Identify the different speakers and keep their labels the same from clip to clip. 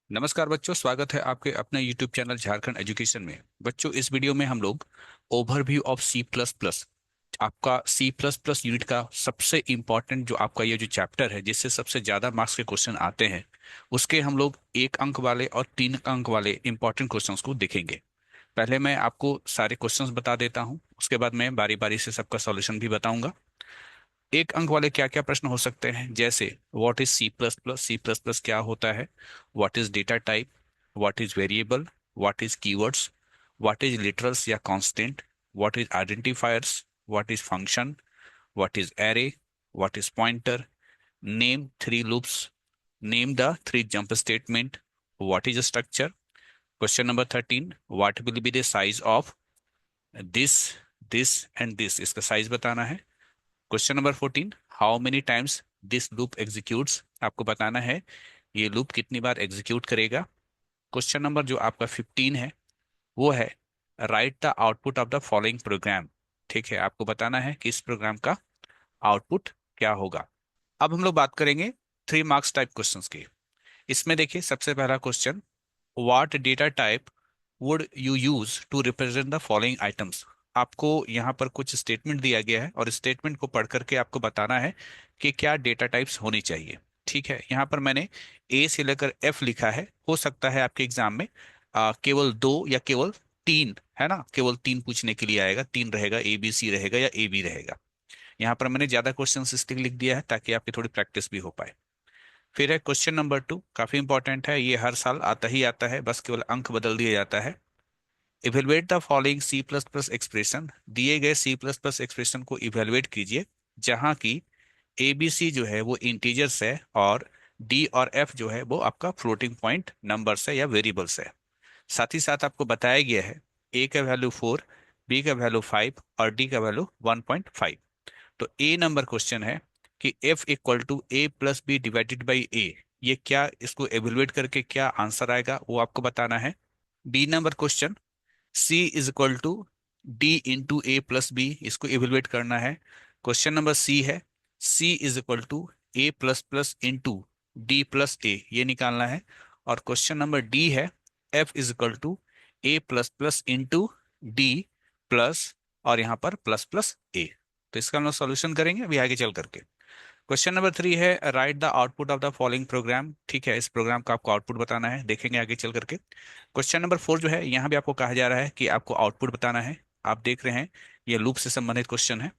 Speaker 1: नमस्कार बच्चों, स्वागत है आपके अपने YouTube चैनल झारखंड एजुकेशन में। बच्चों, इस वीडियो में हम लोग overview of C plus plus, आपका सी प्लस प्लस यूनिट का सबसे इम्पॉर्टेंट जो आपका ये जो चैप्टर है जिससे सबसे ज़्यादा मार्क्स के क्वेश्चन आते हैं, उसके हम लोग 1 अंक वाले और 3 अंक वाले इम्पॉर्टेंट क्वेश्चंस को देखेंगे। पहले मैं आपको सारे क्वेश्चंस बता देता हूँ, उसके बाद मैं बारी बारी से सबका सॉल्यूशन भी बताऊंगा। 1 अंक वाले क्या क्या प्रश्न हो सकते हैं, जैसे what is C plus plus, C plus plus क्या होता है, what is data type, what is variable, what is keywords, what is literals या constant, what is identifiers, what is function, what is array, what is pointer, name 3 loops, name the 3 jump statement, what is structure. Question number 13, what will be the size of this, this and this, इसका size बताना है। Question number 14, how many times this loop executes, आपको बताना है ये loop कितनी बार execute करेगा। Question number जो आपका 15 है वो है write the output of the following program. ठीक है, आपको बताना है कि इस प्रोग्राम का आउटपुट क्या होगा। अब हम लोग बात करेंगे 3 मार्क्स टाइप क्वेश्चंस की। इसमें देखिए सबसे पहला question, what data type would you use to represent the following items. आपको यहाँ पर कुछ स्टेटमेंट दिया गया है और स्टेटमेंट को पढ़ करके आपको बताना है कि क्या डेटा टाइप्स होनी चाहिए। ठीक है, यहाँ पर मैंने ए से लेकर एफ लिखा है। हो सकता है आपके एग्जाम में केवल 2 या केवल 3, है ना, केवल 3 पूछने के लिए आएगा, 3 रहेगा, ए बी सी रहेगा या ए बी रहेगा। यहाँ पर मैंने ज्यादा क्वेश्चन स्टिक लिख दिया है ताकि आपकी थोड़ी प्रैक्टिस भी हो पाए। फिर है क्वेश्चन नंबर 2, काफी इंपॉर्टेंट है, ये हर साल आता ही आता है, बस केवल अंक बदल दिया जाता है। Evaluate the following C plus plus expression, दिए गए सी प्लस प्लस एक्सप्रेशन को इवेलुएट कीजिए जहां की ए बी सी जो है वो इंटीजर्स है और डी और एफ जो है वो आपका फ्लोटिंग पॉइंट नंबर्स है या वेरिएबल्स है। साथ ही साथ आपको बताया गया है ए का वैल्यू 4, बी का वैल्यू 5 और डी का वैल्यू 1.5। तो ए नंबर क्वेश्चन है कि F equal to A plus B divided by A, ये क्या, इसको एवेलुएट करके क्या आंसर आएगा वो आपको बताना है। B number question, C is equal to D into A plus B, इसको इवेलुएट करना है। क्वेश्चन नंबर सी है C is equal to A plus plus into D plus A, ये निकालना है। और क्वेश्चन नंबर डी है F is equal to A plus plus into D plus और यहाँ पर प्लस प्लस ए। तो इसका हम लोग सॉल्यूशन करेंगे अभी आगे चल करके। क्वेश्चन नंबर 3 है write the output of the following program. ठीक है, इस प्रोग्राम का आपको आउटपुट बताना है, देखेंगे आगे चल करके। क्वेश्चन नंबर 4 जो है यहाँ भी आपको कहा जा रहा है कि आपको आउटपुट बताना है। आप देख रहे हैं ये लूप से संबंधित क्वेश्चन है।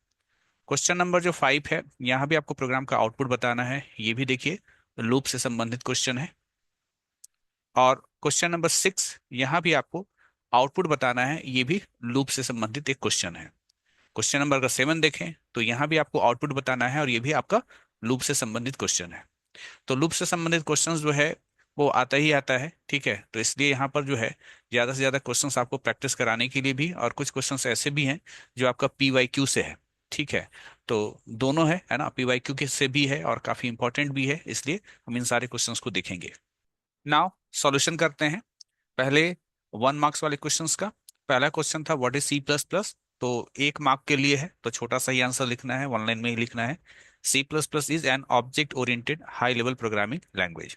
Speaker 1: क्वेश्चन नंबर जो 5 है यहाँ भी आपको प्रोग्राम का आउटपुट बताना है, ये भी देखिए लूप से संबंधित क्वेश्चन है। और क्वेश्चन नंबर 6 यहाँ भी आपको आउटपुट बताना है, ये भी लूप से संबंधित एक क्वेश्चन है। क्वेश्चन नंबर का 7 देखें तो यहाँ भी आपको आउटपुट बताना है और ये भी आपका लूप से संबंधित क्वेश्चन है। तो लूप से संबंधित क्वेश्चंस जो है वो आता ही आता है। ठीक है, तो इसलिए यहाँ पर जो है ज्यादा से ज्यादा क्वेश्चंस आपको प्रैक्टिस कराने के लिए भी, और कुछ क्वेश्चंस ऐसे भी हैं जो आपका पीवाईक्यू से है। ठीक है, तो दोनों है ना, पीवाईक्यू के से भी है और काफी इंपॉर्टेंट भी है, इसलिए हम इन सारे क्वेश्चंस को देखेंगे। नाउ सॉल्यूशन करते हैं। पहले 1 मार्क्स वाले क्वेश्चंस का। पहला क्वेश्चन था what is C plus plus, तो 1 मार्क के लिए है, तो छोटा सा ही आंसर लिखना है, 1 लाइन में ही लिखना है। C plus plus is an object oriented high level programming language.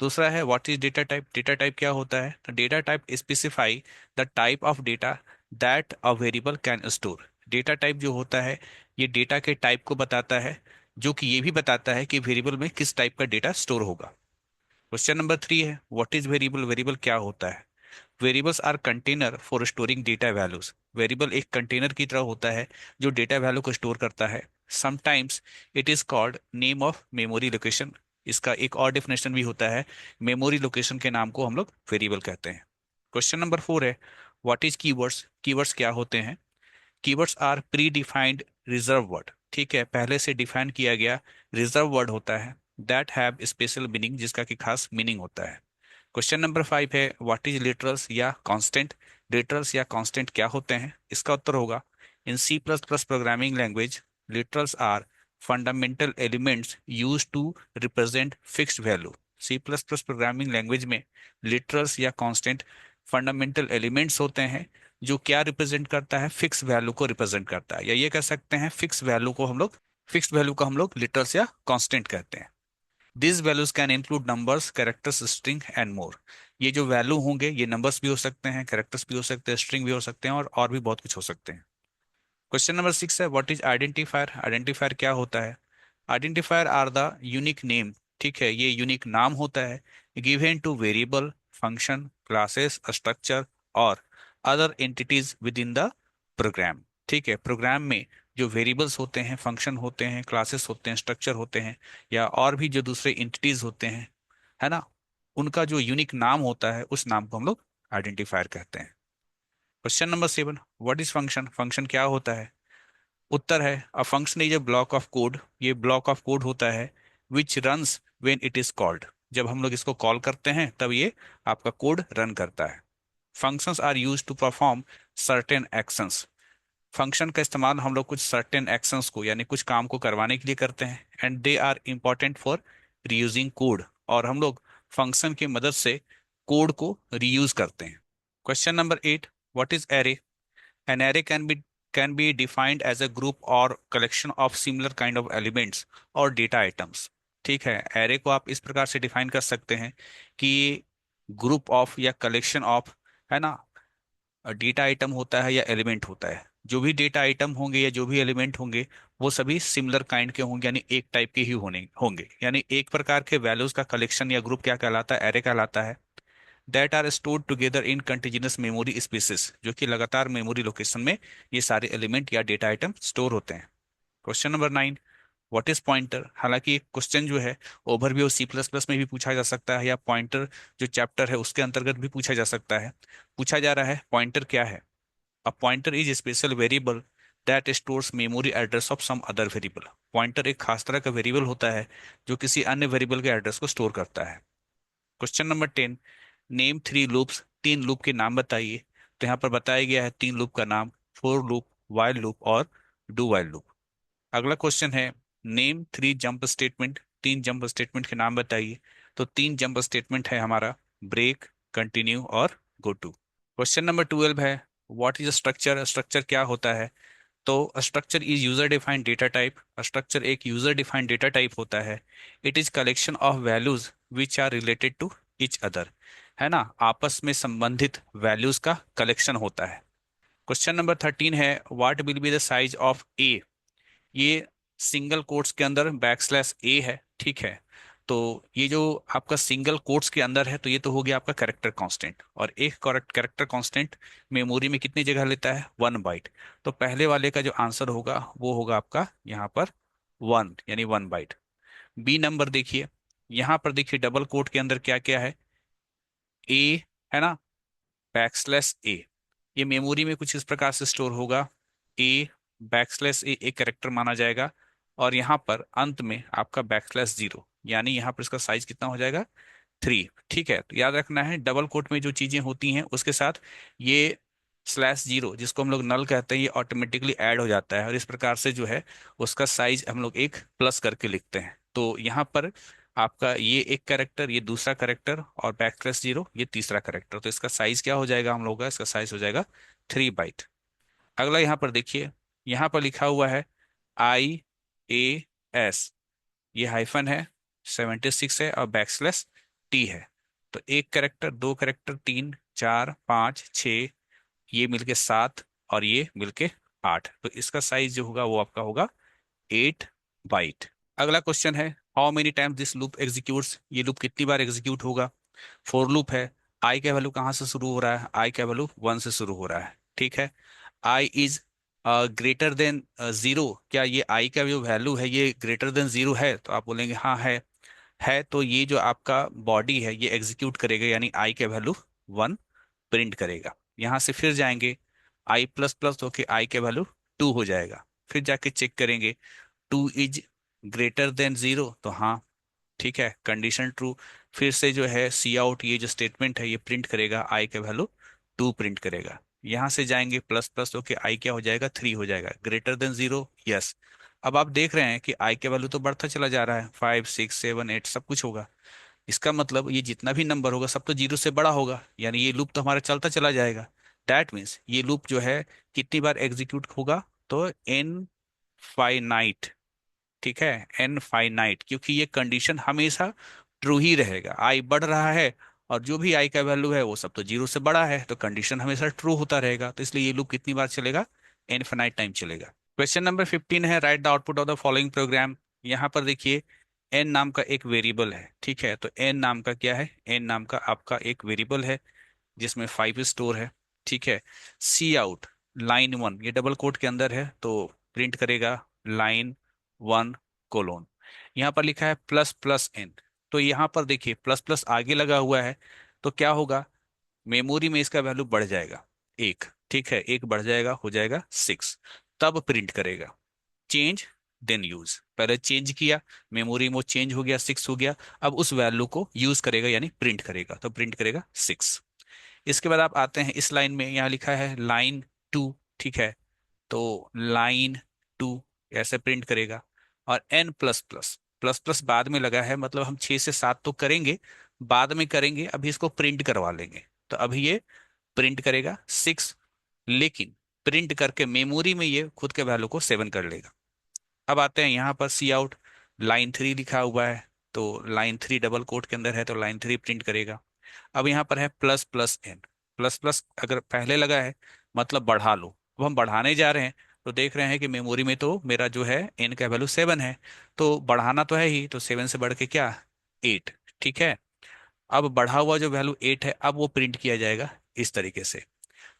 Speaker 1: दूसरा है what is data type, data type क्या होता है, तो data type specify the type of data that a variable can store. Data type जो होता है ये डेटा के टाइप को बताता है, जो कि ये भी बताता है कि वेरिएबल में किस टाइप का डेटा स्टोर होगा। क्वेश्चन नंबर 3 है व्हाट इज वेरिएबल, वेरिएबल क्या होता है। Variables are container for storing data values, variable एक कंटेनर की तरह होता है जो डेटा वैल्यू को स्टोर करता है। Sometimes it is called name of memory location, इसका एक और डेफिनेशन भी होता है, मेमोरी लोकेशन के नाम को हम लोग वेरिएबल कहते हैं। क्वेश्चन नंबर 4 है व्हाट इज कीवर्ड्स, कीवर्ड्स क्या होते हैं। Keywords are predefined reserve word, ठीक है, पहले से डिफाइन किया गया रिजर्व वर्ड होता है, दैट हैव स्पेशल मीनिंग, जिसका कि खास मीनिंग होता है। क्वेश्चन नंबर 5 है व्हाट इज लिटरल्स या कांस्टेंट, लिटरल्स या कांस्टेंट क्या होते हैं। इसका उत्तर होगा in C plus plus programming language literals are fundamental elements use to represent fixed value. C plus plus programming language में लिटरल्स या कांस्टेंट फंडामेंटल एलिमेंट्स होते हैं जो क्या रिप्रेजेंट करता है, फिक्स वैल्यू को रिप्रेजेंट करता है, या ये कह सकते हैं फिक्स वैल्यू को हम लोग लिटरल्स या कांस्टेंट कहते हैं। This values can include numbers, characters, string and more. ये जो वैल्यू होंगे ये नंबर्स भी हो सकते हैं, कैरेक्टर्स भी हो सकते हैं, स्ट्रिंग भी हो सकते हैं, और भी बहुत कुछ हो सकते हैं। क्वेश्चन नंबर 6 है, व्हाट इज आइडेंटिफायर? आइडेंटिफायर क्या होता है? Identifier are the unique name, ठीक है, ये यूनिक नाम होता है, given to variable, function, classes, structure और other entities within the program. ठीक है, प्रोग्राम में जो वेरिएबल्स होते हैं, फंक्शन होते हैं, क्लासेस होते हैं, स्ट्रक्चर होते हैं, या और भी जो दूसरे एंटिटीज होते हैं, है ना, उनका जो यूनिक नाम होता है उस नाम को हम लोग आइडेंटिफायर कहते हैं। Question number 7, what is function? Function क्या होता है? उत्तर है, a function is a block of code. ये ब्लॉक ऑफ कोड होता है विच runs when it is called. जब हम लोग इसको कॉल करते हैं तब ये आपका कोड रन करता है। Functions are use to perform certain actions. Function का इस्तेमाल हम लोग कुछ सर्टेन एक्शंस को, यानी कुछ काम को करवाने के लिए करते हैं। And they are important for reusing code. और हम लोग फंक्शन की मदद से कोड को रीयूज करते हैं। Question number 8, what is array? An array can be defined as a group or collection of similar kind of elements or data items। ठीक है, एरे को आप इस प्रकार से डिफाइन कर सकते हैं कि ग्रुप ऑफ या कलेक्शन ऑफ, है ना, डेटा आइटम होता है या एलिमेंट होता है। जो भी डेटा आइटम होंगे या जो भी एलिमेंट होंगे वो सभी सिमिलर काइंड के होंगे, यानी एक टाइप के ही होंगे, यानी एक प्रकार के वैल्यूज का कलेक्शन या ग्रुप क्या कहलाता है? एरे कहलाता है। That are stored together in continuous memory spaces, जो कि लगातार मेमोरी लोकेशन में ये सारे एलिमेंट या डेटा आइटम स्टोर होते हैं। Question number 9, what is pointer? हालांकि क्वेश्चन जो है ओवरव्यू सी प्लस प्लस में भी पूछा जा सकता है, या पॉइंटर जो चैप्टर है उसके अंतर्गत भी पूछा जा सकता है। पूछा जा रहा है पॉइंटर क्या है। A pointer is special variable that stores memory address of some other variable. Pointer एक खास तरह का वेरिएबल होता है जो किसी अन्य वेरिएबल के एड्रेस को स्टोर करता है। Question number 10, name 3 loops. 3 loop के नाम बताइए। तो यहाँ पर बताया गया है 3 लूप का नाम, फोर लूप, वाइल लूप और डू वाइल लूप। अगला क्वेश्चन है, name 3 jump statement. 3 jump statement के नाम बताइए। तो 3 जंप स्टेटमेंट है हमारा ब्रेक, कंटिन्यू और गो टू। क्वेश्चन नंबर 12 है, व्हाट इज स्ट्रक्चर? स्ट्रक्चर क्या होता है? तो structure is user defined data type. Structure एक यूजर डिफाइंड डेटा टाइप होता है। It is collection of values which are related to each other, है ना, आपस में संबंधित वैल्यूज का कलेक्शन होता है। क्वेश्चन नंबर 13 है, what will be the size of A? ये सिंगल कोट्स के अंदर बैकस्लैश ए है, ठीक है। तो ये जो आपका सिंगल कोट्स के अंदर है, तो ये तो हो गया आपका कैरेक्टर कांस्टेंट, और एक कैरेक्टर कांस्टेंट मेमोरी में कितनी जगह लेता है? 1 बाइट। तो पहले वाले का जो आंसर होगा वो होगा आपका यहाँ पर 1, यानी 1 बाइट। बी नंबर देखिए, यहाँ पर देखिए डबल कोट के अंदर क्या क्या है? ए, है ना, बैकस्लैश ए। ये मेमोरी में कुछ इस प्रकार से स्टोर होगा। ए बैकस्लैश ए एक कैरेक्टर माना जाएगा, और यहाँ पर अंत में आपका बैकस्लैश 0, यानी यहाँ पर इसका साइज कितना हो जाएगा? 3। ठीक है, तो याद रखना है डबल कोट में जो चीजें होती हैं उसके साथ ये /0 जिसको हम लोग नल कहते हैं, ये ऑटोमेटिकली ऐड हो जाता है, और इस प्रकार से जो है उसका साइज हम लोग एक प्लस करके लिखते हैं। तो यहाँ पर आपका ये एक कैरेक्टर, ये दूसरा कैरेक्टर, और /0 ये तीसरा कैरेक्टर, तो इसका साइज क्या हो जाएगा हम लोग का? इसका साइज हो जाएगा 3 बाइट। अगला यहाँ पर देखिए, यहाँ पर लिखा हुआ है IAS, ये हाइफन है, 76 है, और /T है। तो एक कैरेक्टर, दो कैरेक्टर, 3 4 5 6, ये मिलके 7, और ये मिलके 8, तो इसका साइज जो होगा वो आपका होगा 8 बाइट। अगला क्वेश्चन है, how many times this loop executes? ये लूप कितनी बार एग्जीक्यूट होगा? फॉर लूप है, आई का वैल्यू कहाँ से शुरू हो रहा है? आई का वैल्यू 1 से शुरू हो रहा है, ठीक है। I is greater than 0। क्या ये आई का जो वैल्यू है ये ग्रेटर देन 0 है? तो आप बोलेंगे हाँ है। तो ये जो आपका बॉडी है ये एग्जीक्यूट करेगा, यानी आई का वैल्यू 1 प्रिंट करेगा। यहाँ से फिर जाएंगे, आई प्लस प्लस होके आई का वैल्यू 2 हो जाएगा। फिर जाके चेक करेंगे 2 इज ग्रेटर देन 0, तो हाँ, ठीक है, कंडीशन ट्रू। फिर से जो है सी आउट, ये जो स्टेटमेंट है ये प्रिंट करेगा, आई का वैल्यू 2 प्रिंट करेगा। यहाँ से जाएंगे प्लस प्लस होके आई क्या हो जाएगा? 3 हो जाएगा। Greater than 0, yes. अब आप देख रहे हैं कि आई का वैल्यू तो बढ़ता चला जा रहा है, 5 6 7 8 सब कुछ होगा। इसका मतलब ये जितना भी नंबर होगा सब तो 0 से बड़ा होगा, यानी ये लूप तो हमारा चलता चला जाएगा। दैट मीन्स ये लूप जो है कितनी बार एग्जीक्यूट होगा? तो इनफाइनाइट ठीक है, इनफाइनाइट, क्योंकि ये कंडीशन हमेशा ट्रू ही रहेगा। आई बढ़ रहा है और जो भी आई का वैल्यू है वो सब तो जीरो से बड़ा है, तो कंडीशन हमेशा ट्रू होता रहेगा। तो इसलिए ये लूप कितनी बार चलेगा? इनफिनाइट टाइम चलेगा। क्वेश्चन नंबर 15 है, write the output of the following programme. यहाँ पर देखिए, एन नाम का एक वेरिएबल है, ठीक है। तो एन नाम का क्या है? एन नाम का आपका एक वेरिएबल है जिसमें 5 स्टोर है, ठीक है। सी आउट लाइन 1, ये डबल कोट के अंदर है तो प्रिंट करेगा लाइन 1 कोलोन। यहाँ पर लिखा है प्लस प्लस एन, तो यहाँ पर देखिए प्लस प्लस आगे लगा हुआ है, तो क्या होगा? मेमोरी में इसका वैल्यू बढ़ जाएगा एक, ठीक है, एक बढ़ जाएगा, हो जाएगा 6। तब प्रिंट करेगा चेंज देन यूज। पहले चेंज किया, मेमोरी में चेंज हो गया, 6 हो गया, अब उस वैल्यू को यूज करेगा यानी प्रिंट करेगा, तो प्रिंट करेगा 6। इसके बाद आप आते हैं इस लाइन में, यहाँ लिखा है लाइन 2, ठीक है। तो लाइन 2 ऐसे प्रिंट करेगा। और N plus plus, plus plus बाद में लगा है, मतलब हम 6 से 7 तो करेंगे, बाद में करेंगे, अभी इसको प्रिंट करवा लेंगे। तो अभी ये प्रिंट करेगा 6, लेकिन प्रिंट करके मेमोरी में ये खुद के वैल्यू को 7 कर लेगा। अब आते हैं यहाँ पर सी आउट लाइन 3 लिखा हुआ है, तो लाइन 3 डबल कोट के अंदर है, तो लाइन 3 प्रिंट करेगा। अब यहाँ पर है plus plus N, plus plus अगर पहले लगा है मतलब बढ़ा लो। अब हम बढ़ाने जा रहे हैं, तो देख रहे हैं कि मेमोरी में तो मेरा जो है एन का वैल्यू 7 है, तो बढ़ाना तो है ही, तो 7 से बढ़ के क्या? 8, ठीक है। अब बढ़ा हुआ जो वैल्यू 8 है, अब वो प्रिंट किया जाएगा इस तरीके से।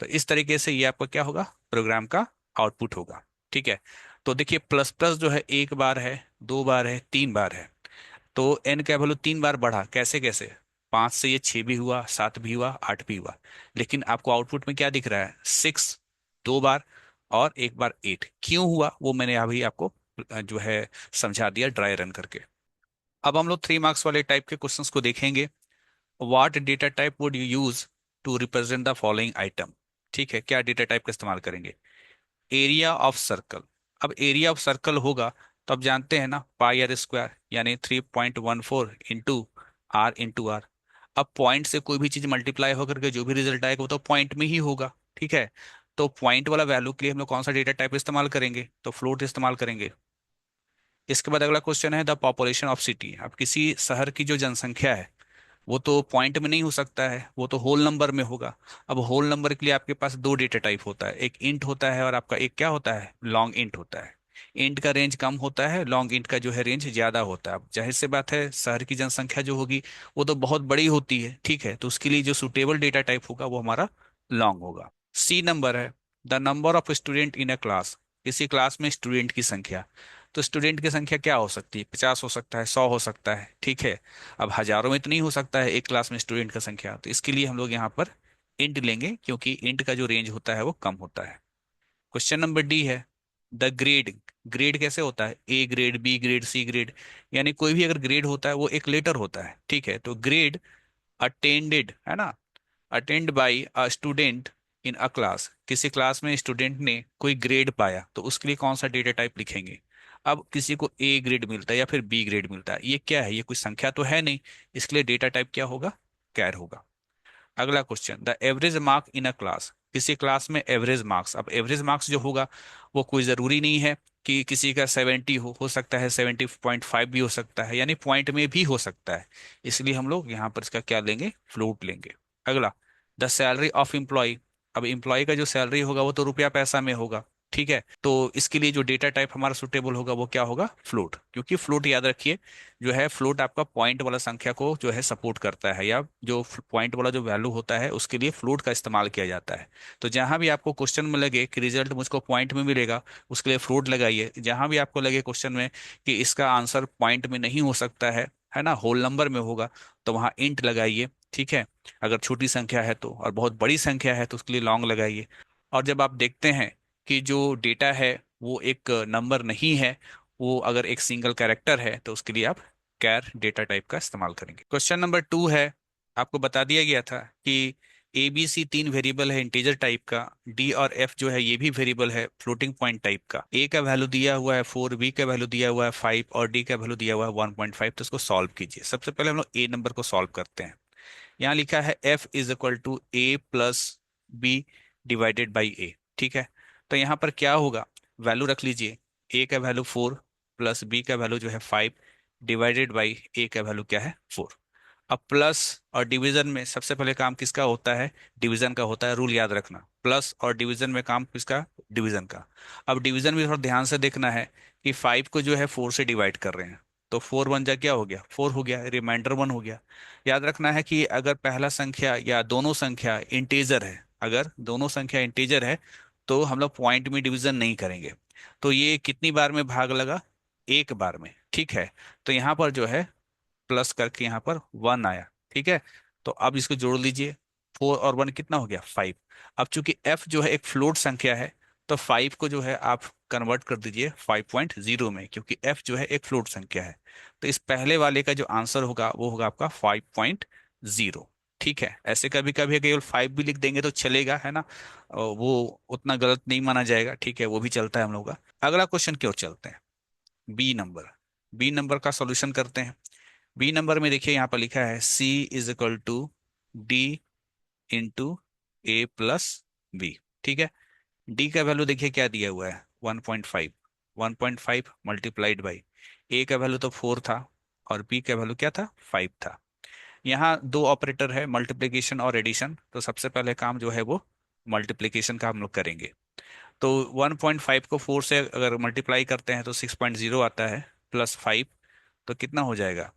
Speaker 1: तो इस तरीके से ये आपका क्या होगा? प्रोग्राम का आउटपुट होगा, ठीक है। तो देखिए प्लस प्लस जो है एक बार है, 2 बार है, 3 बार है, तो एन का वैल्यू 3 बार बढ़ा, कैसे कैसे? 5 से ये 6 भी हुआ, 7 भी हुआ, 8 भी हुआ, लेकिन आपको आउटपुट में क्या दिख रहा है? 6 2 बार और एक बार 8। क्यों हुआ वो मैंने अभी आपको जो है समझा दिया ड्राई रन करके। अब हम लोग 3 मार्क्स वाले टाइप के क्वेश्चंस को देखेंगे। What data type would you use to represent the following item, ठीक है, क्या डेटा टाइप का इस्तेमाल करेंगे? Area of circle. अब एरिया ऑफ सर्कल होगा तो आप जानते हैं ना, पाई आर स्क्वायर, यानी 3.14 इंटू आर। अब पॉइंट से कोई भी चीज मल्टीप्लाई होकर के जो भी रिजल्ट आएगा वो तो पॉइंट में ही होगा, ठीक है। तो पॉइंट वाला वैल्यू के लिए हम लोग कौन सा डेटा टाइप इस्तेमाल करेंगे? तो फ्लोट इस्तेमाल करेंगे। इसके बाद अगला क्वेश्चन है द पॉपुलेशन ऑफ सिटी। अब किसी शहर की जो जनसंख्या है वो तो पॉइंट में नहीं हो सकता है, वो तो होल नंबर में होगा। अब होल नंबर के लिए आपके पास दो डेटा टाइप होता है, एक इंट होता है और आपका एक क्या होता है? लॉन्ग इंट होता है। इंट का रेंज कम होता है, लॉन्ग इंट का जो है रेंज ज्यादा होता है। अब जाहिर सी बात है शहर की जनसंख्या जो होगी वो तो बहुत बड़ी होती है, ठीक है, तो उसके लिए जो सुटेबल डेटा टाइप होगा वो हमारा लॉन्ग होगा। सी नंबर है, the number of student in a class. किसी क्लास में स्टूडेंट की संख्या, तो स्टूडेंट की संख्या क्या हो सकती है? 50 हो सकता है, 100 हो सकता है, ठीक है। अब हजारों में तो नहीं हो सकता है एक क्लास में स्टूडेंट का संख्या, तो इसके लिए हम लोग यहाँ पर इंट लेंगे, क्योंकि इंट का जो रेंज होता है वो कम होता है। क्वेश्चन नंबर डी है, द ग्रेड। ग्रेड कैसे होता है? A grade, B grade, C grade, यानी कोई भी अगर ग्रेड होता है वो एक लेटर होता है, ठीक है। तो ग्रेड अटेंडेड है ना, attend by a student in a class, किसी क्लास में स्टूडेंट ने कोई ग्रेड पाया, तो उसके लिए कौन सा डेटा टाइप लिखेंगे? अब किसी को ए ग्रेड मिलता है या फिर बी ग्रेड मिलता है, ये क्या है? ये कोई संख्या तो है नहीं, इसके लिए डेटा टाइप क्या होगा? कैर होगा। अगला question, the average mark in a class. किसी क्लास में एवरेज मार्क्स, अब एवरेज मार्क्स जो होगा वो कोई ज़रूरी नहीं है कि किसी का 70 हो सकता है 70.5 भी हो सकता है, यानी पॉइंट में भी हो सकता है। इसलिए हम लोग यहाँ पर इसका क्या लेंगे? फ्लोट लेंगे। अगला, द सैलरी ऑफ एम्प्लॉय। अब एम्प्लॉय का जो सैलरी होगा वो तो रुपया पैसा में होगा, ठीक है। तो इसके लिए जो डेटा टाइप हमारा सुटेबल होगा वो क्या होगा? फ्लोट, क्योंकि फ्लोट याद रखिए जो है, फ्लोट आपका पॉइंट वाला संख्या को जो है सपोर्ट करता है, या जो पॉइंट वाला जो वैल्यू होता है उसके लिए फ्लोट का इस्तेमाल किया जाता है। तो जहां भी आपको क्वेश्चन में लगे कि रिजल्ट मुझको पॉइंट में मिलेगा, उसके लिए फ्लोट लगाइए। जहां भी आपको लगे क्वेश्चन में कि इसका आंसर पॉइंट में नहीं हो सकता है ना, होल नंबर में होगा, तो वहां इंट लगाइए, ठीक है। अगर छोटी संख्या है तो, और बहुत बड़ी संख्या है तो उसके लिए लॉन्ग लगाइए। और जब आप देखते हैं कि जो डेटा है वो एक नंबर नहीं है, वो अगर एक सिंगल कैरेक्टर है, तो उसके लिए आप कैर डेटा टाइप का इस्तेमाल करेंगे। क्वेश्चन नंबर 2 है, आपको बता दिया गया था कि ए बी सी तीन वेरिएबल है इंटीजर टाइप का, डी और एफ जो है ये भी वेरिएबल है फ्लोटिंग पॉइंट टाइप का। ए का वैल्यू दिया हुआ है 4, बी का वैल्यू दिया हुआ है 5 और डी का वैल्यू दिया हुआ है 1.5। तो इसको सॉल्व कीजिए। सबसे पहले हम लोग ए नंबर को सॉल्व करते हैं। यहाँ लिखा है F is equal to A plus B divided by A, ठीक है। तो यहाँ पर क्या होगा? वैल्यू रख लीजिए, ए का वैल्यू 4 प्लस बी का वैल्यू जो है 5 डिवाइडेड बाई ए का वैल्यू क्या है 4। अब प्लस और डिवीजन में सबसे पहले काम किसका होता है, डिवीजन का होता है, रूल याद रखना, प्लस और डिवीजन में काम किसका, डिवीजन का। अब डिवीजन में थोड़ा ध्यान से देखना है कि 5 को जो है 4 से डिवाइड कर रहे हैं, तो 4 वन जा क्या हो गया 4 हो गया, रिमाइंडर 1 हो गया। याद रखना है कि अगर पहला संख्या या दोनों संख्या इंटीजर है, अगर दोनों संख्या इंटीजर है तो हम लोग पॉइंट में डिवीजन नहीं करेंगे। तो ये कितनी बार में भाग लगा, एक बार में, ठीक है। तो यहाँ पर जो है प्लस करके यहाँ पर 1 आया, ठीक है। तो अब इसको जोड़ लीजिए, 4 और 1 कितना हो गया 5। अब चूंकि f जो है एक फ्लोट संख्या है, तो 5 को जो है आप कन्वर्ट कर दीजिए 5.0 में, क्योंकि f जो है एक फ्लोट संख्या है। तो इस पहले वाले का जो आंसर होगा वो होगा आपका 5.0, ठीक है। ऐसे कभी कभी केवल 5 भी लिख देंगे तो चलेगा, है ना, और वो उतना गलत नहीं माना जाएगा, ठीक है, वो भी चलता है हम लोग का। अगला क्वेश्चन की ओर चलते हैं, बी नंबर। बी नंबर का सॉल्यूशन करते हैं। बी नंबर में देखिए यहाँ पर लिखा है c is equal to D into A plus B, ठीक है। डी का वैल्यू देखिए क्या दिया हुआ है 1.5, 1.5 मल्टीप्लाइड बाई ए का वैल्यू तो 4 था और बी का वैल्यू क्या था 5 था। यहाँ दो ऑपरेटर है, मल्टीप्लिकेशन और एडिशन, तो सबसे पहले काम जो है वो मल्टीप्लिकेशन का हम लोग करेंगे। तो 1.5 को 4 से अगर मल्टीप्लाई करते हैं तो 6.0 आता है, प्लस 5 तो कितना हो जाएगा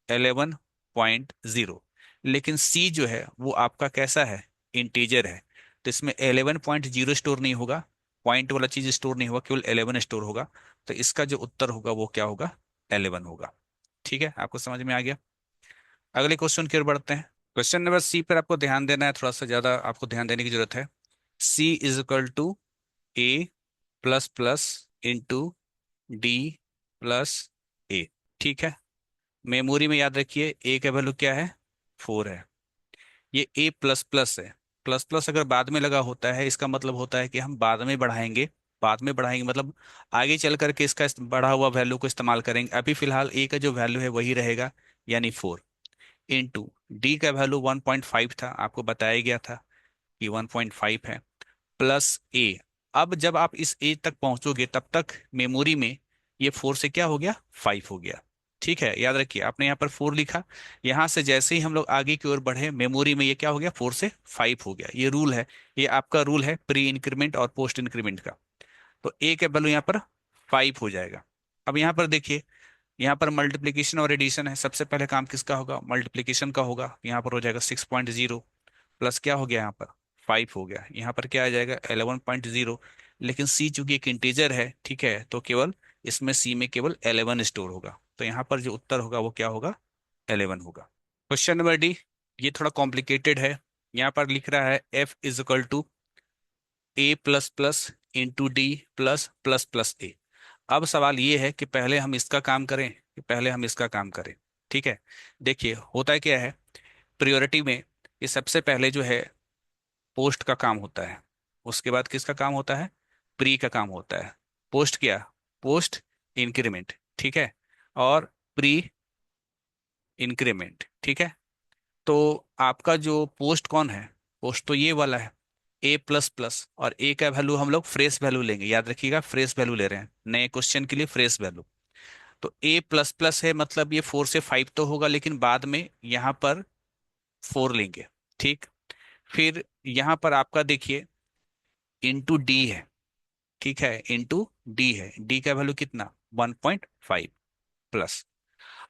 Speaker 1: 11.0। लेकिन c जो है वो आपका कैसा है, इंटीजर है, तो इसमें 11.0 स्टोर नहीं होगा, पॉइंट वाला चीज स्टोर नहीं होगा, केवल 11 स्टोर होगा। तो इसका जो उत्तर होगा वो क्या होगा 11 होगा, ठीक है। आपको समझ में आ गया। अगले क्वेश्चन की ओर बढ़ते हैं। क्वेश्चन नंबर सी पर आपको ध्यान देना है, थोड़ा सा ज्यादा आपको ध्यान देने की जरूरत है। c is equal to A plus plus into D plus A, ठीक है। मेमोरी में याद रखिए ए का वैल्यू क्या है 4 है, ये ए प्लस प्लस है। प्लस प्लस अगर बाद में लगा होता है इसका मतलब होता है कि हम बाद में बढ़ाएंगे, बाद में बढ़ाएंगे मतलब आगे चल करके इसका बढ़ा हुआ वैल्यू को इस्तेमाल करेंगे। अभी फिलहाल ए का जो वैल्यू है वही रहेगा, यानी 4 इंटू डी का वैल्यू 1.5 था, आपको बताया गया था कि 1.5 है, प्लस ए। अब जब आप इस एज तक पहुंचोगे तब तक मेमोरी में ये 4 से क्या हो गया 5 हो गया, ठीक है। याद रखिए आपने यहाँ पर 4 लिखा, यहाँ से जैसे ही हम लोग आगे की ओर बढ़े मेमोरी में ये क्या हो गया 4 से 5 हो गया। ये रूल है, ये आपका रूल है प्री इंक्रीमेंट और पोस्ट इंक्रीमेंट का। तो ए का वैल्यू यहाँ पर 5 हो जाएगा। अब यहाँ पर देखिए, यहाँ पर मल्टीप्लीकेशन और एडिशन है, सबसे पहले काम किसका होगा मल्टीप्लीकेशन का होगा। यहाँ पर हो जाएगा 6.0 प्लस क्या हो गया यहाँ पर 5 हो गया, यहाँ पर क्या आ जाएगा 11.0। लेकिन सी चूंकि एक इंटीजर है, ठीक है, तो केवल इसमें सी में केवल 11 स्टोर होगा, तो यहाँ पर जो उत्तर होगा वो क्या होगा 11 होगा। क्वेश्चन नंबर डी, ये थोड़ा कॉम्प्लिकेटेड है। यहाँ पर लिख रहा है F is equal to A plus plus into D plus plus plus A. अब सवाल ये है कि पहले हम इसका काम करें कि पहले हम इसका काम करें, ठीक है। देखिए होता क्या है, प्रियोरिटी में ये सबसे पहले जो है पोस्ट का काम होता है, उसके बाद किसका काम होता है प्री का काम होता है। पोस्ट क्या, पोस्ट इंक्रीमेंट, ठीक है, और प्री इंक्रीमेंट, ठीक है। तो आपका जो पोस्ट कौन है, पोस्ट तो ये वाला है ए प्लस प्लस, और ए का वैल्यू हम लोग फ्रेश वैल्यू लेंगे, याद रखिएगा फ्रेश वैल्यू ले रहे हैं नए क्वेश्चन के लिए, फ्रेश वैल्यू। तो ए प्लस प्लस है मतलब ये 4 से 5 तो होगा, लेकिन बाद में यहाँ पर 4 लेंगे, ठीक। फिर यहाँ पर आपका देखिए इंटू डी है, ठीक है, इंटू डी है, डी का वैल्यू कितना 1.5 प्लस।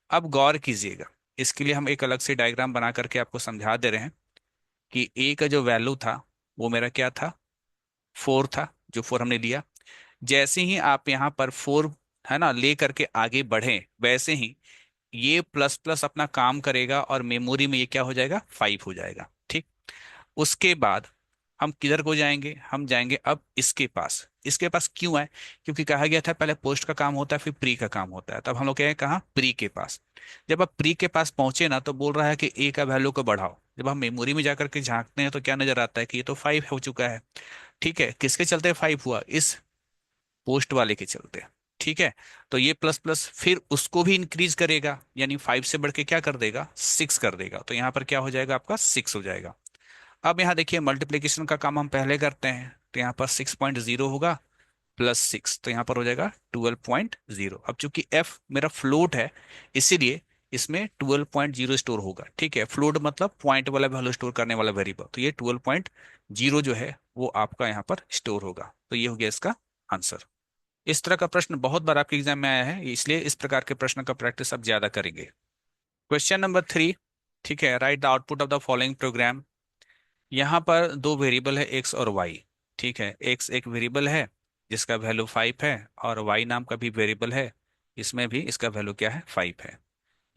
Speaker 1: अब गौर कीजिएगा, इसके लिए हम एक अलग से डायग्राम बना करके आपको समझा दे रहे हैं कि ए का जो वैल्यू था वो मेरा क्या था 4 था, जो 4 हमने लिया। जैसे ही आप यहाँ पर 4 है ना ले करके आगे बढ़े, वैसे ही ये प्लस प्लस अपना काम करेगा और मेमोरी में ये क्या हो जाएगा 5 हो जाएगा, ठीक। उसके बाद हम किधर को जाएंगे, हम जाएंगे अब इसके पास। इसके पास क्यों है, क्योंकि कहा गया था पहले पोस्ट का काम होता है फिर प्री का काम होता है, तब हम लोग क्या है कहाँ प्री के पास। जब आप प्री के पास पहुंचे ना तो बोल रहा है कि ए का वैल्यू को बढ़ाओ। जब हम मेमोरी में जाकर के झांकते हैं तो क्या नजर आता है कि ये तो 5 हो चुका है, ठीक है। किसके चलते 5 हुआ, इस पोस्ट वाले के चलते, ठीक है। तो ये प्लस प्लस फिर उसको भी इंक्रीज करेगा, यानी 5 से बढ़ के क्या कर देगा 6 कर देगा, तो यहाँ पर क्या हो जाएगा आपका 6 हो जाएगा। अब यहाँ देखिए मल्टीप्लीकेशन का काम हम पहले करते हैं, तो यहाँ पर 6.0 होगा +6, तो यहाँ पर हो जाएगा 12.0। अब चूंकि f मेरा फ्लोट है, इसीलिए इसमें 12.0 स्टोर होगा। ठीक है, फ्लोट मतलब पॉइंट वाला वैल्यू स्टोर करने वाला वेरिएबल, तो ये 12.0 जो है वो आपका यहाँ पर स्टोर होगा। तो ये हो गया इसका आंसर। इस तरह का प्रश्न बहुत बार आपके एग्जाम में आया है, इसलिए इस प्रकार के प्रश्न का प्रैक्टिस आप ज्यादा करेंगे। Question number 3। ठीक है, write the output of the following programme. यहाँ पर दो वेरिएबल है एक्स और वाई। ठीक है, एक्स एक वेरिएबल है जिसका वैल्यू 5 है, और वाई नाम का भी वेरिएबल है, इसमें भी इसका वैल्यू क्या है, 5 है।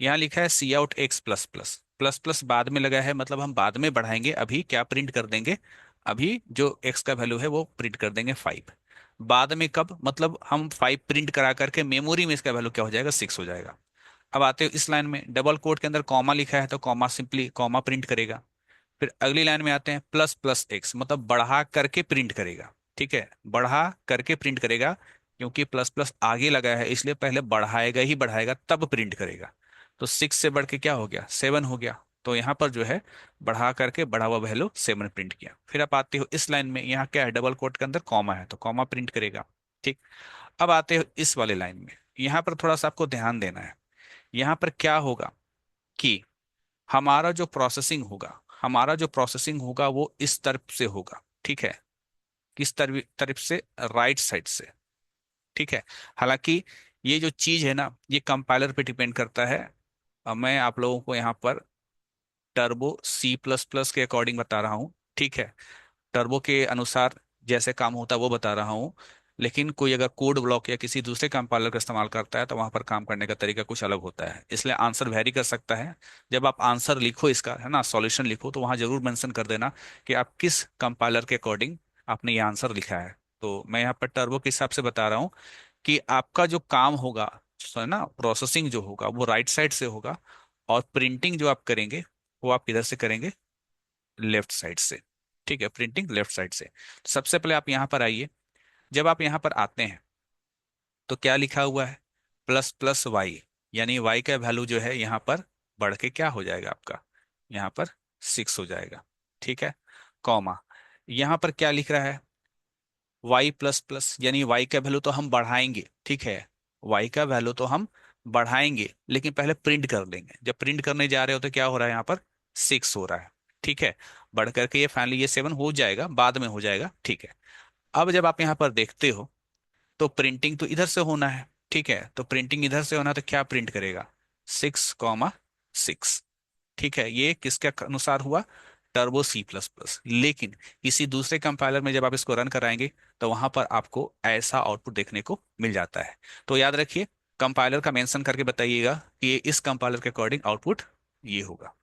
Speaker 1: यहाँ लिखा है cout X plus plus, plus plus बाद में लगा है, मतलब हम बाद में बढ़ाएंगे, अभी क्या प्रिंट कर देंगे, अभी जो एक्स का वैल्यू है वो प्रिंट कर देंगे 5। बाद में कब, मतलब हम 5 प्रिंट करा करके मेमोरी में इसका वैल्यू क्या हो जाएगा, 6 हो जाएगा। अब आते हो इस लाइन में, डबल कोट के अंदर कॉमा लिखा है तो कॉमा सिंपली कॉमा प्रिंट करेगा। फिर अगली लाइन में आते हैं, प्लस प्लस एक्स, मतलब बढ़ा करके प्रिंट करेगा। ठीक है, बढ़ा करके प्रिंट करेगा, क्योंकि प्लस प्लस आगे लगा है इसलिए पहले बढ़ाएगा ही बढ़ाएगा तब प्रिंट करेगा। तो 6 से बढ़ के क्या हो गया, 7 हो गया। तो यहाँ पर जो है बढ़ा करके बढ़ा हुआ वैल्यू 7 प्रिंट किया। फिर आप आते हो इस लाइन में, यहाँ क्या है, डबल कोट के अंदर कॉमा है तो कॉमा प्रिंट करेगा। ठीक। अब आते हो इस वाले लाइन में, यहाँ पर थोड़ा सा आपको ध्यान देना है। यहाँ पर क्या होगा कि हमारा जो प्रोसेसिंग होगा वो इस तरफ से होगा। ठीक है, किस तरफ तरफ से, राइट साइड से। ठीक है, हालांकि ये जो चीज है ना, ये कंपाइलर पे डिपेंड करता है। अब मैं आप लोगों को यहाँ पर टर्बो सी प्लस प्लस के अकॉर्डिंग बता रहा हूँ। ठीक है, टर्बो के अनुसार जैसे काम होता है वो बता रहा हूँ। लेकिन कोई अगर कोड ब्लॉक या किसी दूसरे कंपाइलर का इस्तेमाल करता है तो वहां पर काम करने का तरीका कुछ अलग होता है, इसलिए आंसर वेरी कर सकता है। जब आप आंसर लिखो इसका, है ना, सॉल्यूशन लिखो, तो वहां जरूर मेंशन कर देना कि आप किस कंपाइलर के अकॉर्डिंग आपने ये आंसर लिखा है। तो मैं यहाँ पर टर्बो के हिसाब से बता रहा हूँ कि आपका जो काम होगा, है ना, प्रोसेसिंग जो होगा वो राइट साइड से होगा, और प्रिंटिंग जो आप करेंगे वो आप किधर से करेंगे, लेफ्ट साइड से। ठीक है, प्रिंटिंग लेफ्ट साइड से। सबसे पहले आप यहाँ पर आइए। जब आप यहाँ पर आते हैं तो क्या लिखा हुआ है, प्लस प्लस वाई, यानी वाई का वैल्यू जो है यहाँ पर बढ़ के क्या हो जाएगा आपका, यहाँ पर 6 हो जाएगा। ठीक है, कॉमा, यहाँ पर क्या लिख रहा है, वाई प्लस प्लस, यानी वाई का वैल्यू तो हम बढ़ाएंगे। ठीक है, वाई का वैल्यू तो हम बढ़ाएंगे, लेकिन पहले प्रिंट कर लेंगे। जब प्रिंट करने जा रहे हो तो क्या हो रहा है, यहाँ पर 6 हो रहा है। ठीक है, बढ़ करके ये फाइनली ये 7 हो जाएगा, बाद में हो जाएगा। ठीक है, अब जब आप यहाँ पर देखते हो तो प्रिंटिंग तो इधर से होना है। ठीक है, तो प्रिंटिंग इधर से होना है तो क्या प्रिंट करेगा, 6,6। ठीक है, ये किसके अनुसार हुआ, टर्बो सी प्लस प्लस। लेकिन किसी दूसरे कंपाइलर में जब आप इसको रन कराएंगे तो वहां पर आपको ऐसा आउटपुट देखने को मिल जाता है। तो याद रखिए, कंपाइलर का मेंशन करके बताइएगा कि ये इस कंपाइलर के अकॉर्डिंग आउटपुट ये होगा।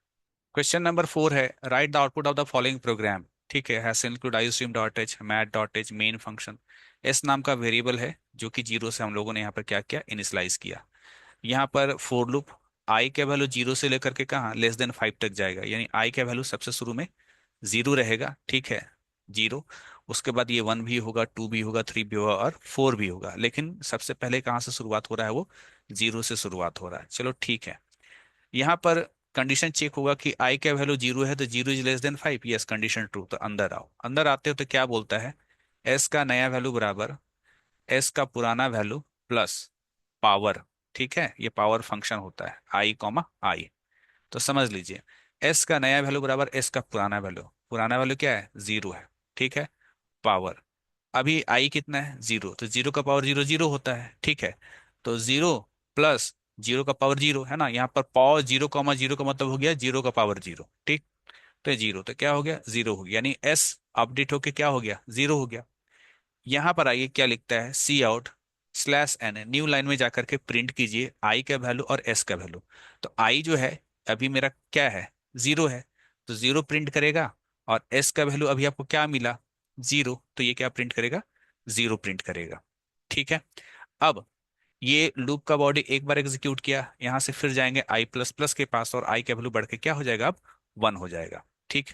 Speaker 1: क्वेश्चन नंबर 4 है, write the output of the following program. ठीक है, hash include iostream dot H, math dot H, main function. S नाम का वेरिएबल है जो कि जीरो से हम लोगों ने यहाँ पर क्या किया, इनिशियलाइज किया। यहाँ पर फोर लूप, आई का वैल्यू जीरो से लेकर के कहाँ, <5 तक जाएगा, यानी आई का वैल्यू सबसे शुरू में जीरो रहेगा। ठीक है, जीरो, उसके बाद ये 1 भी होगा, 2 भी होगा, 3 भी होगा और 4 भी होगा, लेकिन सबसे पहले कहाँ से शुरुआत हो रहा है, वो जीरो से शुरुआत हो रहा है। चलो ठीक है, यहाँ पर कंडीशन चेक होगा कि आई का वैल्यू जीरो है तो zero is <5। Yes, condition true. तो अंदर आओ, अंदर आते हो तो क्या बोलता है, एस का नया वैल्यू बराबर एस का पुराना वैल्यू प्लस पावर। ठीक है, ये पावर फंक्शन होता है, आई कॉमा आई। तो समझ लीजिए, एस का नया वैल्यू बराबर एस का पुराना वैल्यू, पुराना वैल्यू क्या है, जीरो है। ठीक है, पावर, अभी आई कितना है, जीरो, तो जीरो का पावर जीरो जीरो होता है। ठीक है, तो जीरो प्लस जीरो का पावर जीरो है ना, यहाँ पर पावर जीरो कॉमा जीरो का मतलब हो गया जीरो का पावर जीरो। ठीक, तो जीरो तो क्या हो गया, जीरो हो गया, यानी एस अपडेट होके क्या हो गया, जीरो हो गया। यहाँ पर आइए क्या लिखता है, cout slash N, new line में जाकर के प्रिंट कीजिए आई का वैल्यू और एस का वैल्यू। तो आई जो है अभी मेरा क्या है, जीरो है, तो जीरो प्रिंट करेगा, और एस का वैल्यू अभी आपको क्या मिला, जीरो, तो ये क्या प्रिंट करेगा, जीरो प्रिंट करेगा। ठीक है, अब ये लूप का बॉडी एक बार एग्जीक्यूट किया, यहां से फिर जाएंगे आई प्लस प्लस के पास, और आई का वैल्यू बढ़ के क्या हो जाएगा, अब 1 हो जाएगा। ठीक,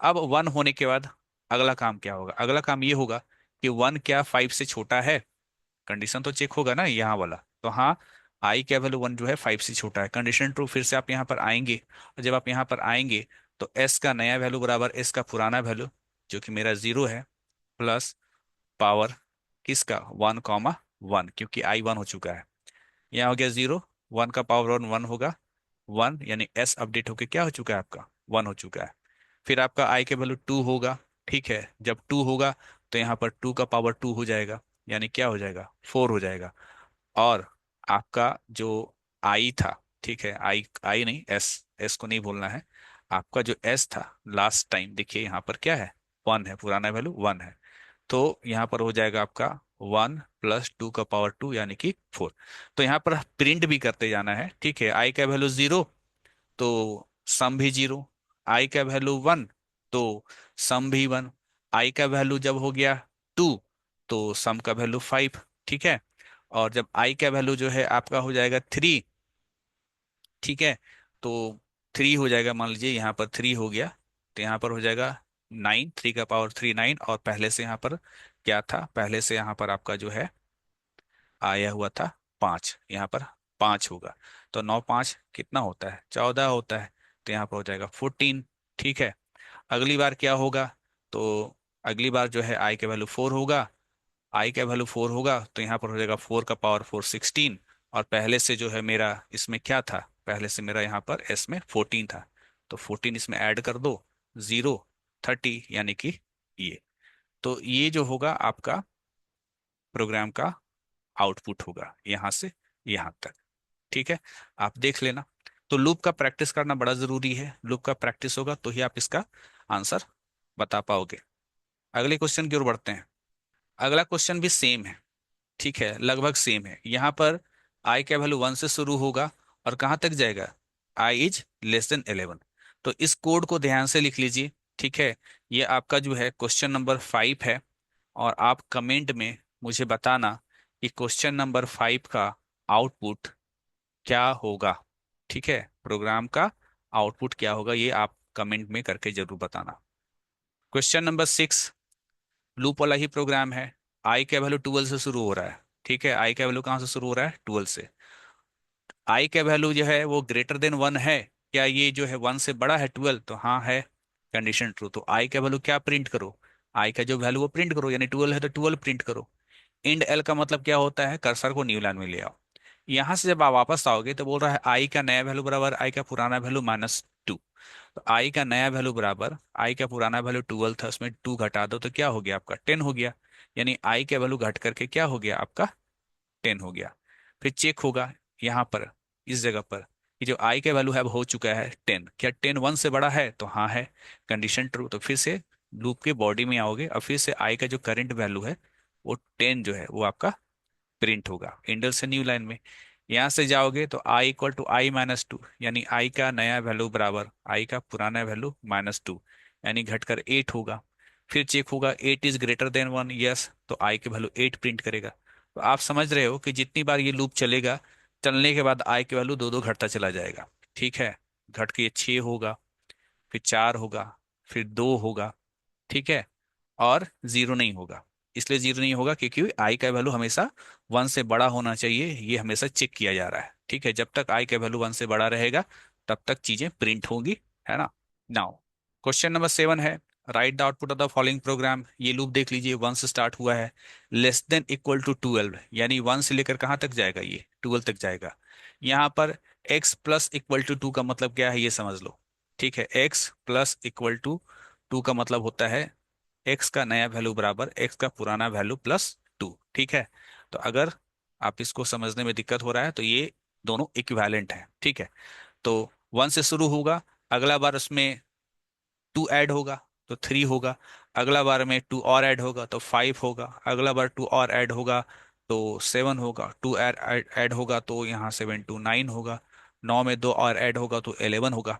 Speaker 1: अब 1 होने के बाद अगला काम क्या होगा, अगला काम ये होगा कि 1 क्या 5 से छोटा है, कंडीशन तो चेक होगा ना यहाँ वाला। तो हाँ, आई का वैल्यू 1 जो है 5 से छोटा है, कंडीशन ट्रू। फिर से आप यहाँ पर आएंगे, और जब आप यहाँ पर आएंगे तो एस का नया वैल्यू बराबर एस का पुराना वैल्यू जो कि मेरा जीरो है, प्लस पावर किसका 1, 1, क्योंकि आई 1 हो चुका है। यहाँ हो गया 0, 1 का पावर 1 होगा 1, यानी एस अपडेट होके क्या हो चुका है आपका 1 हो चुका है। फिर आपका आई के वैल्यू 2 होगा। ठीक है, जब 2 होगा तो यहाँ पर 2 का पावर 2 हो जाएगा, यानी क्या हो जाएगा 4 हो जाएगा। और आपका जो आई था, ठीक है, आई आई नहीं, एस, एस को नहीं बोलना है। आपका जो एस था लास्ट टाइम, देखिए यहाँ पर क्या है 1 है, पुराना वैल्यू 1 है। तो यहाँ पर हो जाएगा आपका 1 + 2 का पावर 2 यानी कि 4। तो यहाँ पर प्रिंट भी करते जाना है। ठीक है, आई का वैल्यू 0 तो सम भी 0, आई का वैल्यू 1 तो सम भी 1, आई का वैल्यू जब हो गया 2 तो सम का वैल्यू 5। ठीक है, और जब आई का वैल्यू जो है आपका हो जाएगा 3, ठीक है, तो 3 हो जाएगा, मान लीजिए यहाँ पर 3 हो गया, तो यहाँ पर हो जाएगा 9, 3 का पावर 3 9, और पहले से यहाँ पर क्या था, पहले से यहाँ पर आपका जो है आया हुआ था 5, यहाँ पर 5 होगा। तो 9 5 कितना होता है 14 होता है, तो यहाँ पर हो जाएगा 14। ठीक है, अगली बार क्या होगा, तो अगली बार जो है आई का वैल्यू 4 होगा, आई का वैल्यू 4 होगा तो यहाँ पर हो जाएगा 4 का पावर 4 16, और पहले से जो है मेरा इसमें क्या था, पहले से मेरा यहाँ पर एस में 14 था, तो 14 इसमें ऐड कर दो, 0 30, यानी कि ये। तो ये जो होगा आपका प्रोग्राम का आउटपुट होगा यहाँ से यहाँ तक। ठीक है, आप देख लेना। तो लूप का प्रैक्टिस करना बड़ा जरूरी है, लूप का प्रैक्टिस होगा तो ही आप इसका आंसर बता पाओगे। अगले क्वेश्चन की ओर बढ़ते हैं। अगला क्वेश्चन भी सेम है, ठीक है, लगभग सेम है। यहाँ पर आई का वैल्यू 1 से शुरू होगा और कहाँ तक जाएगा, आई इज लेस देन 11। तो इस कोड को ध्यान से लिख लीजिए। ठीक है, ये आपका जो है क्वेश्चन नंबर 5 है, और आप कमेंट में मुझे बताना कि क्वेश्चन नंबर 5 का आउटपुट क्या होगा। ठीक है, प्रोग्राम का आउटपुट क्या होगा ये आप कमेंट में करके जरूर बताना। क्वेश्चन नंबर 6 लूप वाला ही प्रोग्राम है। आई का वैल्यू 12 से शुरू हो रहा है। ठीक है, आई का वैल्यू कहाँ से शुरू हो रहा है 12 से। आई का वैल्यू जो है वो ग्रेटर देन 1 है, क्या ये जो है 1 से बड़ा है 12, तो हाँ है, कंडीशन ट्रू। तो आई का वैल्यू क्या प्रिंट करो, आई का जो वैल्यू वो प्रिंट करो, यानी 12 है तो 12 प्रिंट करो। इंड एल का मतलब क्या होता है, कर्सर को न्यू लाइन में ले आओ। यहां से जब आप वापस आओगे तो बोल रहा है आई का नया वैल्यू बराबर आई का पुराना वैल्यू -2। तो आई का नया वैल्यू बराबर आई का पुराना वैल्यू 12 था, उसमें 2 घटा दो तो क्या हो गया आपका 10 हो गया, यानी आई का वैल्यू घट करके क्या हो गया आपका 10 हो गया। फिर चेक होगा यहाँ पर, इस जगह पर, कि जो आई का वैल्यू है अब हो चुका है 10, क्या 10 1 से बड़ा है, तो हाँ है, कंडीशन ट्रू। तो फिर से लूप के बॉडी में आओगे और फिर से आई का जो करंट वैल्यू है वो 10 जो है वो आपका प्रिंट होगा इंडल से न्यू लाइन में। यहां से जाओगे तो आई इक्वल टू आई -2, यानी आई का नया वैल्यू बराबर आई का पुराना वैल्यू -2, यानी घटकर 8 होगा। फिर चेक होगा 8 इज ग्रेटर देन 1, यस, तो आई के वैल्यू 8 प्रिंट करेगा। तो आप समझ रहे हो कि जितनी बार ये लूप चलेगा, चलने के बाद आई के वैल्यू दो दो घटता चला जाएगा। ठीक है, घट के ये 6 होगा, फिर 4 होगा, फिर 2 होगा। ठीक है, और 0 नहीं होगा। इसलिए 0 नहीं होगा क्योंकि आई का वैल्यू हमेशा 1 से बड़ा होना चाहिए, ये हमेशा चेक किया जा रहा है। ठीक है, जब तक आई का वैल्यू 1 से बड़ा रहेगा तब तक चीजें प्रिंट होंगी, है ना। नाउ क्वेश्चन नंबर 7 है, write the output of the following programme. ये लूप देख लीजिए 1 से स्टार्ट हुआ है, लेस देन इक्वल टू 12, यानी 1 से लेकर कहाँ तक जाएगा, ये 12 तक जाएगा। यहाँ पर x प्लस इक्वल टू 2 का मतलब क्या है ये समझ लो। ठीक है, x प्लस इक्वल टू 2 का मतलब होता है एक्स का नया वैल्यू बराबर एक्स का पुराना वैल्यू +2। ठीक है, तो अगर आप इसको समझने में दिक्कत हो रहा है तो ये दोनों इक्विवेलेंट हैं। ठीक है, तो 1 से शुरू होगा, अगला बार उसमें 2 ऐड होगा तो 3 होगा, अगला बार में 2 और ऐड होगा तो 5 होगा, अगला बार 2 और ऐड होगा तो 7 होगा, 2 ऐड होगा तो यहाँ 7 2 9 होगा, 9 में 2 और ऐड होगा तो 11 होगा।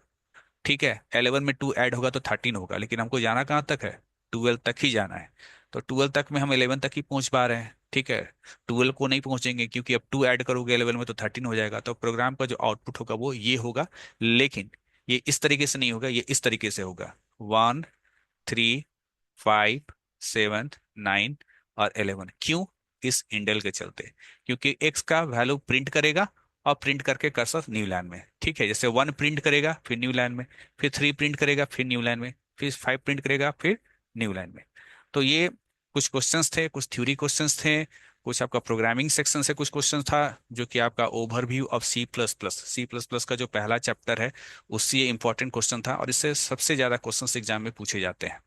Speaker 1: ठीक है, 11 में 2 ऐड होगा तो 13 होगा, लेकिन हमको जाना कहाँ तक है, 12 तक ही जाना है। तो 12 तक में हम 11 तक ही पहुंच पा रहे हैं। ठीक है, 12 को नहीं पहुंचेंगे क्योंकि अब 2 ऐड करोगे 11 में तो 13 हो जाएगा। तो प्रोग्राम का जो आउटपुट होगा वो ये होगा, लेकिन ये इस तरीके से नहीं होगा, ये इस तरीके से होगा 1 3 5 7 9 और 11। क्यों, इस इंडेल के चलते, क्योंकि एक्स का वैल्यू प्रिंट करेगा और प्रिंट करके कर्सर न्यू लाइन में। ठीक है, जैसे 1 प्रिंट करेगा फिर न्यू लाइन में, फिर 3 प्रिंट करेगा फिर न्यू लाइन में, फिर 5 प्रिंट करेगा फिर न्यू लाइन में। तो ये कुछ क्वेश्चंस थे, कुछ थ्योरी क्वेश्चंस थे, कुछ आपका प्रोग्रामिंग सेक्शन से कुछ क्वेश्चन था, जो कि आपका overview of C plus plus, C plus plus का जो पहला चैप्टर है उससे ये इंपॉर्टेंट क्वेश्चन था, और इससे सबसे ज्यादा क्वेश्चंस एग्जाम में पूछे जाते हैं।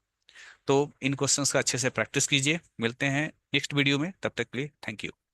Speaker 1: तो इन क्वेश्चंस का अच्छे से प्रैक्टिस कीजिए। मिलते हैं नेक्स्ट वीडियो में, तब तक के लिए थैंक यू।